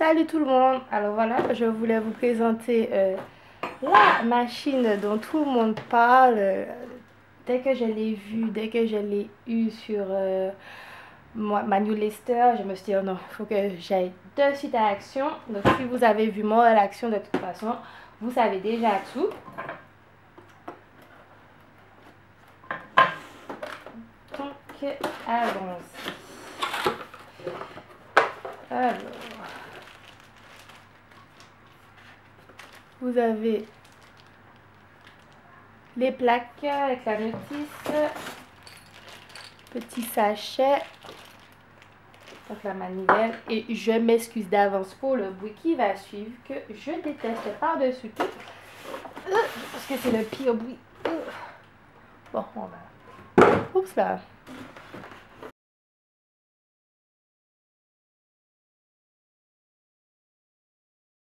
Salut tout le monde. Alors voilà, je voulais vous présenter la machine dont tout le monde parle. Dès que je l'ai vue, dès que je l'ai eue sur ma newsletter, je me suis dit oh non, il faut que j'aille de suite à l'action. Donc si vous avez vu moi à l'action de toute façon, vous savez déjà tout. Donc allons-y. Alors, vous avez les plaques avec la notice, petit sachet, donc la manivelle, et je m'excuse d'avance pour le bruit qui va suivre que je déteste par-dessus tout parce que c'est le pire bruit. Bon, on va. Oups là.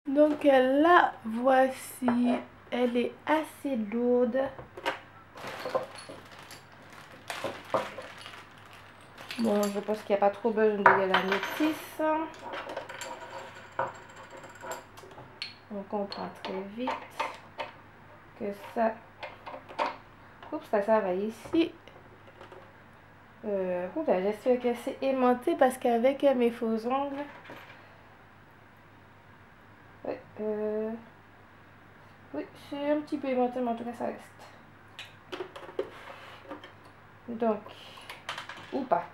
Donc là, voici, elle est assez lourde. Bon, je pense qu'il n'y a pas trop besoin de lire la notice. On comprend très vite que ça... Oups, ça va ici. J'espère que c'est aimanté parce qu'avec mes faux ongles... oui, c'est un petit peu aimanté, mais en tout cas, ça reste. Donc, ou pas.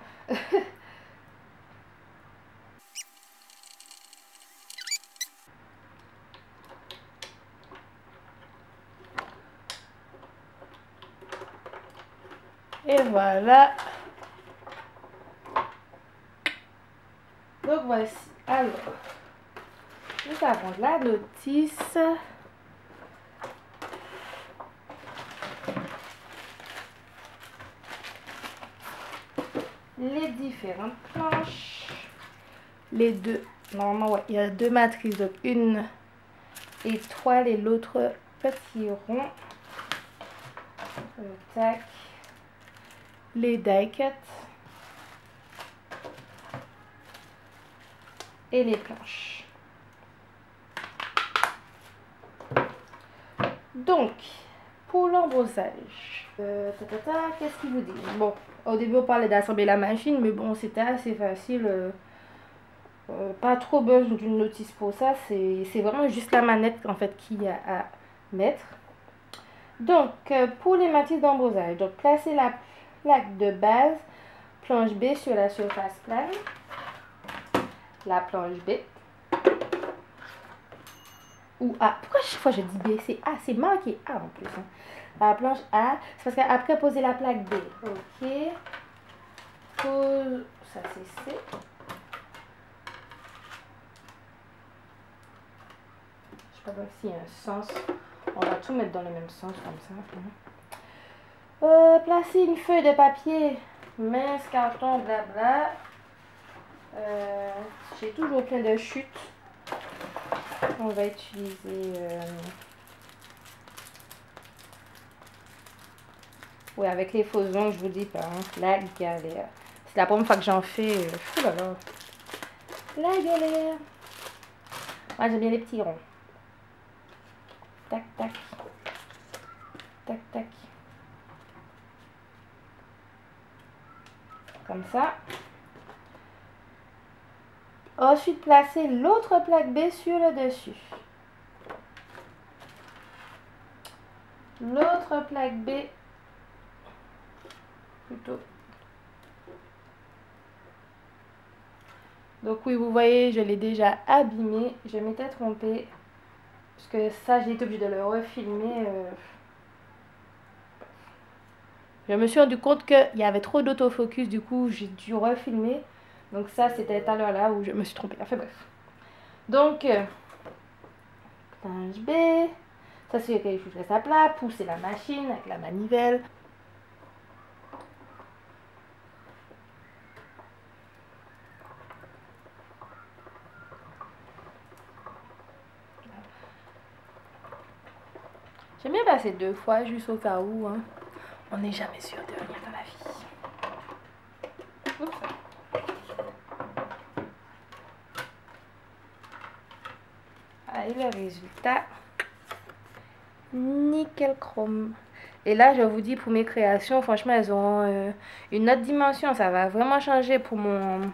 Et voilà. Donc voici. Alors, nous avons la notice. Les différentes planches. Les deux. Normalement, ouais, il y a deux matrices. Donc une étoile et l'autre petit rond. Tac. Les die cuts. Et les planches. Donc, pour l'embossage, qu'est-ce qu'il vous dit? Bon, au début on parlait d'assembler la machine, mais bon, c'était assez facile. Pas trop besoin d'une notice pour ça, c'est vraiment juste la manette en fait qu'il y a à mettre. Donc, pour les matrices d'embossage, donc placez la plaque de base, planche B sur la surface plane. La planche B. Ou A. Pourquoi chaque fois je dis B? C'est A, c'est marqué A en plus. Hein. La planche A, c'est parce qu'après poser la plaque B. Ok. Pose, ça c'est C. Je sais pas s'il y a un sens. On va tout mettre dans le même sens comme ça. Placer une feuille de papier, mince, carton, blabla. J'ai toujours plein de chutes. On va utiliser... oui, avec les faux ongles, je vous dis pas. Hein, la galère. C'est la première fois que j'en fais. Oh là là. La galère. Moi, j'aime bien les petits ronds. Tac, tac. Tac, tac. Comme ça. Ensuite, placez l'autre plaque B sur le dessus. L'autre plaque B. Plutôt. Donc oui, vous voyez, je l'ai déjà abîmé. Je m'étais trompée. Parce que ça, j'ai été obligée de le refilmer. Je me suis rendu compte qu'il y avait trop d'autofocus. Du coup, j'ai dû refilmer. Donc ça, c'était tout à l'heure là où je me suis trompée. Enfin bref. Donc, planche B. Ça, c'est quelque chose reste à plat. Pousser la machine avec la manivelle. J'aime bien passer 2 fois, juste au cas où. Hein. On n'est jamais sûr de rien dans la vie. Oups. et le résultat. Nickel chrome. Et là, je vous dis, pour mes créations, franchement, elles ont une autre dimension. Ça va vraiment changer pour mon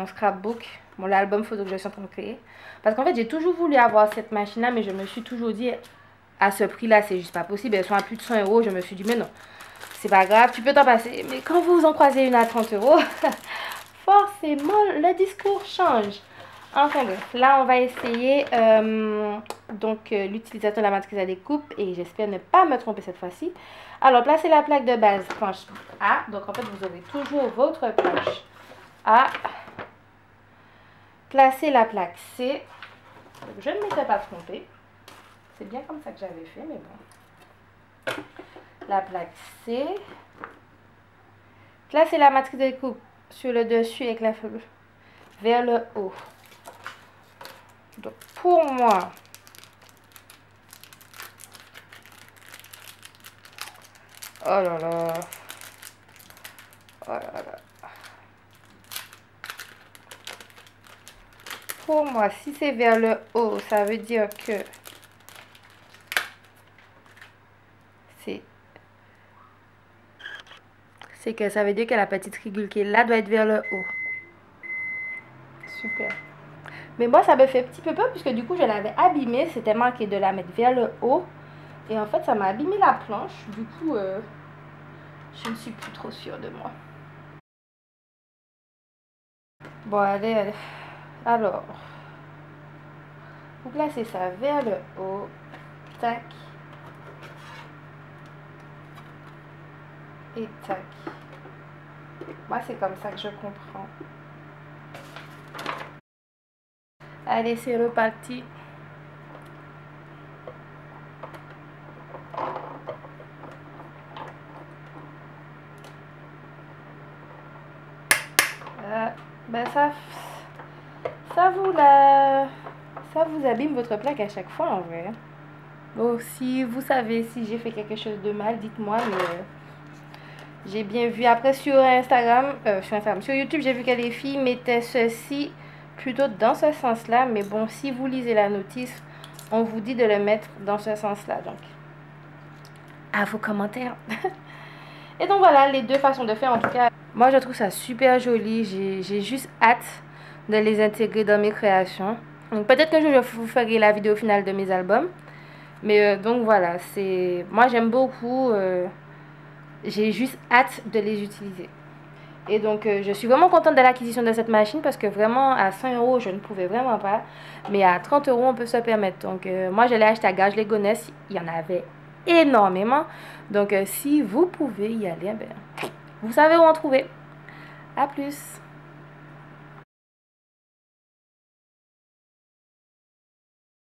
scrapbook, mon album photo que je suis en train de créer. Parce qu'en fait, j'ai toujours voulu avoir cette machine-là, mais je me suis toujours dit, à ce prix-là, c'est juste pas possible. Elles sont à plus de 100 euros. Je me suis dit, mais non, c'est pas grave, tu peux t'en passer. Mais quand vous en croisez une à 30 euros, forcément, le discours change. Enfin bref, là on va essayer l'utilisateur de la matrice à découpe et j'espère ne pas me tromper cette fois-ci. Alors placez la plaque de base planche A, donc en fait vous aurez toujours votre planche A. Placez la plaque C, donc, je ne m'étais pas trompée, c'est bien comme ça que j'avais fait mais bon. La plaque C, placez la matrice de découpe sur le dessus avec la feuille vers le haut. Donc pour moi, oh là là, oh là là. Pour moi, si c'est vers le haut, ça veut dire que ça veut dire que la petite rigole qui est là doit être vers le haut. Super. Mais moi, ça me fait un petit peu peur puisque du coup, je l'avais abîmée. C'était marqué de la mettre vers le haut. Et en fait, ça m'a abîmé la planche. Du coup, je ne suis plus trop sûre de moi. Bon, allez, allez. Alors, vous placez ça vers le haut. Tac. Et tac. Moi, c'est comme ça que je comprends. Allez, c'est reparti. Ben ça vous abîme votre plaque à chaque fois en vrai. Bon, si vous savez si j'ai fait quelque chose de mal, dites-moi. Mais j'ai bien vu. Après sur Instagram, sur YouTube, j'ai vu que les filles mettaient ceci plutôt dans ce sens-là. Mais bon, si vous lisez la notice, on vous dit de le mettre dans ce sens-là. Donc, à vos commentaires. Et donc voilà, les deux façons de faire en tout cas. Moi, je trouve ça super joli. J'ai juste hâte de les intégrer dans mes créations. Donc peut-être que je vous ferai la vidéo finale de mes albums. Mais donc voilà, moi j'aime beaucoup. J'ai juste hâte de les utiliser. Et donc je suis vraiment contente de l'acquisition de cette machine parce que vraiment à 100 euros je ne pouvais vraiment pas. Mais à 30 euros on peut se permettre. Donc moi je l'ai acheté à Gage les Gonesse. Il y en avait énormément. Donc si vous pouvez y aller, ben, vous savez où en trouver. A plus.